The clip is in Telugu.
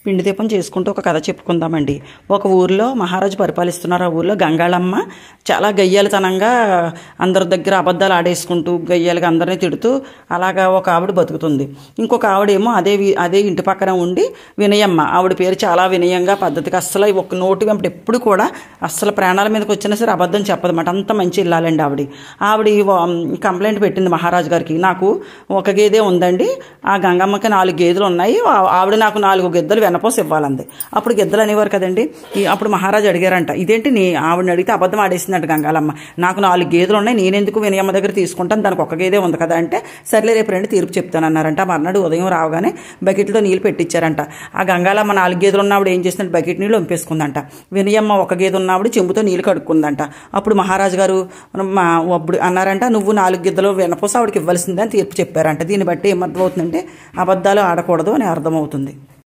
పిండి దీపం చేసుకుంటూ ఒక కథ చెప్పుకుందామండి. ఒక ఊరిలో మహారాజు పరిపాలిస్తున్నారు. ఆ ఊరిలో గంగాళమ్మ చాలా గయ్యాలితనంగా అందరి దగ్గర అబద్ధాలు ఆడేసుకుంటూ గయ్యాలుగా అందరినీ తిడుతూ అలాగా ఒక ఆవిడ బతుకుతుంది. ఇంకొక ఆవిడేమో అదే ఇంటి పక్కన ఉండి వినయమ్మ, ఆవిడ పేరు చాలా వినయంగా పద్ధతిగా అస్సలు ఒక నోటి వెంపటి ఎప్పుడు కూడా అస్సలు ప్రాణాల మీదకి వచ్చినా సరే అబద్ధం చెప్పదన్నమాట. అంత మంచి ఇల్లాలండి ఆవిడ కంప్లైంట్ పెట్టింది మహారాజు గారికి. నాకు ఒక గేదె ఉందండి, ఆ గంగమ్మకి 4 గేదెలు ఉన్నాయి, ఆవిడ నాకు 4 గెద్దలు వెనపోసి ఇవ్వాలంది. అప్పుడు గెద్దలు అనేవారు కదండి. అప్పుడు మహారాజు అడిగారంట, ఇదేంటి ఆవిడని అడిగితే అబద్ధం ఆడేసిందంట గంగాలమ్మ. నాకు 4 గేదెలు ఉన్నాయి, నేనెందుకు వినయమ్మ దగ్గర తీసుకుంటాను, దానికి ఒక గేదే ఉంది కదా అంటే, సర్లే రేపు రండి తీర్పు చెప్తానన్నారంట. మర్నాడు ఉదయం రావగానే బకెట్తో నీళ్ళు పెట్టించారంట. ఆ గంగాలమ్మ 4 గేదెలు ఉన్నప్పుడు ఏం చేసిందంటే బకెట్ నీళ్ళు వంపేసుకుందంట. వినయమ్మ ఒక గేదె ఉన్నప్పుడు చెంబుతో నీళ్ళు కడుక్కుందంట. అప్పుడు మహారాజు గారు అప్పుడు అన్నారంట, నువ్వు 4 గెద్దలు వెనపోసి ఆవిడకి ఇవ్వాల్సిందని తీర్పు చెప్పారంట. దీన్ని బట్టి ఏమర్థమవుతుందంటే అబద్ధాలు ఆడకూడదు అని అర్థమవుతుంది.